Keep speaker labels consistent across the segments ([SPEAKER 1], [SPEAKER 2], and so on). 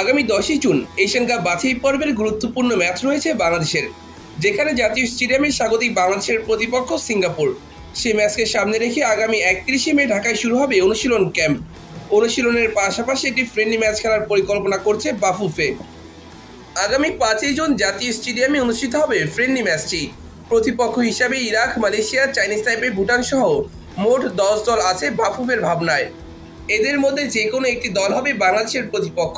[SPEAKER 1] আগামী 10ই June Asian cup বাছাই পর্বের গুরুত্বপূর্ণ ম্যাচ রয়েছে বাংলাদেশের, যেখানে জাতীয় স্টেডিয়ামে স্বাগতিক বাংলাদেশের প্রতিপক্ষ সিঙ্গাপুর। সেই ম্যাচকে সামনে রেখে আগামী 31শে মে ঢাকায় শুরু হবে অনুশীলন ক্যাম্প। অনুশীলনের পাশাপাশি একটি ফ্রেন্ডলি ম্যাচ খেলার পরিকল্পনা করছে বাফুফে। আগামী 5ই জুন জাতীয় স্টেডিয়ামে অনুষ্ঠিত হবে ফ্রেন্ডলি ম্যাচটি। প্রতিপক্ষ হিসাবে ইরাক, মালয়েশিয়া, চাইনিজ তাইপে, ভুটান সহ মোট 10 দল আছে বাফুফের ভাবনায়। এদের মধ্যে যে কোনো একটি দল হবে বাংলাদেশের প্রতিপক্ষ।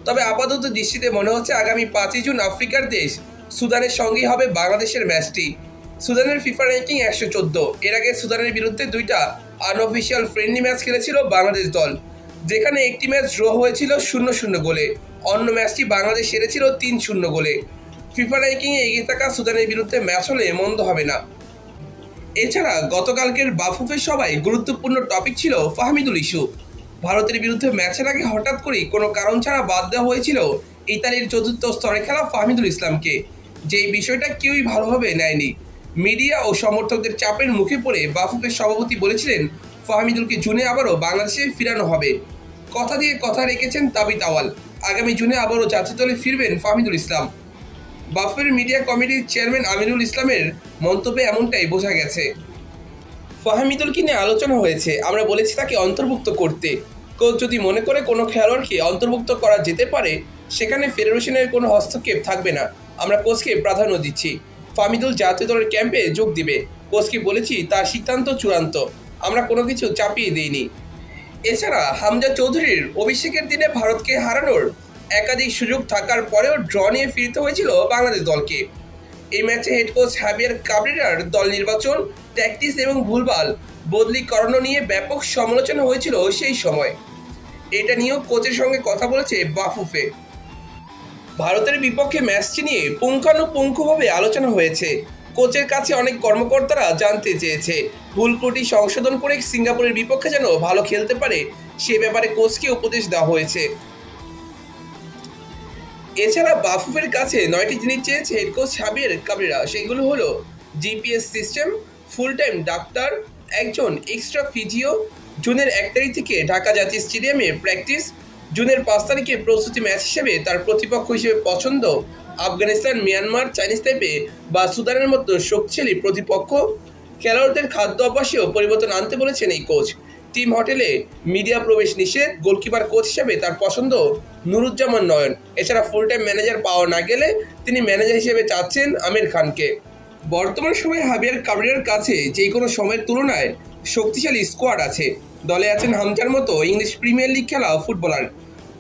[SPEAKER 1] তবে আপাতত দৃষ্টিতে মনে হচ্ছে আগামী 5ই জুন আফ্রিকার দেশ সুদানের সঙ্গেই হবে বাংলাদেশের ম্যাচটি। সুদানের ফিফা র্যাঙ্কিং 114। এর আগে সুদানের বিরুদ্ধে দুইটা আনঅফিসিয়াল ফ্রেন্ডলি ম্যাচ খেলেছিল বাংলাদেশ দল, যেখানে একটি ম্যাচ ড্র হয়েছিল 0-0 গোলে, অন্য ম্যাচটি বাংলাদেশ হেরেছিল 3-0 গোলে। ফিফা র্যাঙ্কিংয়ে এগিয়ে থাকা সুদানের বিরুদ্ধে ম্যাচ হলে মন্দ হবে না। এছাড়া গতকালকের বাফুফের সভায় গুরুত্বপূর্ণ টপিক ছিল ফাহমিদুল ইস্যু। ভারতের বিরুদ্ধে ম্যাচের আগে হঠাৎ করেই কোনো কারণ ছাড়া বাদ দেওয়া হয়েছিল ইতালির চতুর্থ স্তরে খেলা ফাহমিদুল ইসলামকে, যেই বিষয়টা কেউই ভালোভাবে নেয়নি। মিডিয়া ও সমর্থকদের চাপের মুখে পড়ে বাফুফের সভাপতি বলেছিলেন ফাহমিদুলকে জুনে আবারও বাংলাদেশে ফিরানো হবে। কথা দিয়ে কথা রেখেছেন তাবিত আওয়াল। আগামী জুনে আবারও জাতীয় দলে ফিরবেন ফাহমিদুল ইসলাম। বাফুফের মিডিয়া কমিটির চেয়ারম্যান আমিনুল ইসলামের মন্তব্যে এমনটাই বোঝা গেছে। ফাহমিদুলকে নিয়ে আলোচনা হয়েছে, আমরা বলেছি তাকে অন্তর্ভুক্ত করতে। কোচ যদি মনে করে কোনো খেলোয়াড়কে অন্তর্ভুক্ত করা যেতে পারে, সেখানে ফেডারেশনের কোনো হস্তক্ষেপ থাকবে না। আমরা কোচকে প্রাধান্য দিচ্ছি। ফাহমিদুল জাতীয় দলের ক্যাম্পে যোগ দিবে। কোচকে বলেছি তার সিদ্ধান্ত চূড়ান্ত, আমরা কোনো কিছু চাপিয়ে দিইনি। এছাড়া হামজা চৌধুরীর অভিষেকের দিনে ভারতকে হারানোর একাধিক সুযোগ থাকার পরেও ড্র নিয়ে ফিরতে হয়েছিল বাংলাদেশ দলকে। এই ম্যাচে হেড কোচ হাবিয়ার কাবরেরার দল নির্বাচন, ট্যাকটিক্স এবং ভুলভাল বদলি করানো নিয়ে ব্যাপক সমালোচনা হয়েছিল সেই সময়। এটা নিয়েও কোচের সঙ্গে কথা বলেছে বাফুফে। ভারতের বিপক্ষে ম্যাচটি নিয়ে পুঙ্খানুপুঙ্খভাবে আলোচনা হয়েছে। কোচের কাছে অনেক কর্মকর্তারা জানতে চেয়েছে ভুল ত্রুটি সংশোধন করে সিঙ্গাপুরের বিপক্ষে যেন ভালো খেলতে পারে, সে ব্যাপারে কোচকে উপদেশ দেওয়া হয়েছে। এছাড়া বাফুফের কাছে 9টি জিনিস চেয়েছে হেড কোচ হাবিয়ার কাবরেরা। সেগুলো হলো GPS system, full time doctor, একজন এক্সট্রা ফিজিও, জুনের 1 তারিখ থেকে ঢাকা জাতীয় স্টেডিয়ামে প্র্যাকটিস, জুনের 5 তারিখে প্রস্তুতি ম্যাচ হিসেবে তার প্রতিপক্ষ হিসেবে পছন্দ আফগানিস্তান, মিয়ানমার, চাইনিজ তাইপে বা সুদানের মতো শক্তিশালী প্রতিপক্ষ। খেলোয়াড়দের খাদ্য অভ্যাসেও পরিবর্তন আনতে বলেছেন এই কোচ। টিম হোটেলে মিডিয়া প্রবেশ নিষেধ, গোলকিপার কোচ হিসেবে তার পছন্দ নুরুজ্জামান নয়ন। এছাড়া ফুল টাইম ম্যানেজার পাওয়া না গেলে তিনি ম্যানেজার হিসেবে চাচ্ছেন আমির খানকে। বর্তমান সময়ে হাবিয়ার কাবরেরার কাছে যে কোনো সময়ের তুলনায় শক্তিশালী স্কোয়াড আছে। দলে আছেন হামজার মতো ইংলিশ প্রিমিয়ার লিগ খেলা ফুটবলার,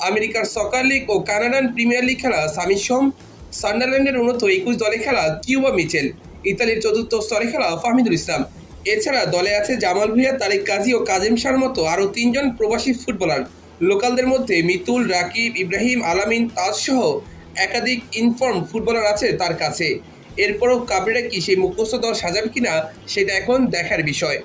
[SPEAKER 1] আমেরিকার সকার লিগ ও কানাডান প্রিমিয়ার লিগ খেলা সামি সোম, সান্ডারল্যান্ডের উন্নত 21 দলে খেলা কিউবা মিচেল, ইতালির চতুর্থ স্তরে খেলা ফাহমিদুল ইসলাম। এছাড়া দলে আছে জামাল ভুঁইয়া, তারেক কাজী ও কাজেম শাহর মতো আরও 3 জন প্রবাসী ফুটবলার। লোকালদের মধ্যে মিতুল, রাকিব, ইব্রাহিম, আলামিন, তাজ সহ একাধিক ইনফর্ম ফুটবলার আছে তার কাছে। এরপরও কাবরেরা কি সেই মুখস্থ দল সাজাবে কিনা, সেটা এখন দেখার বিষয়।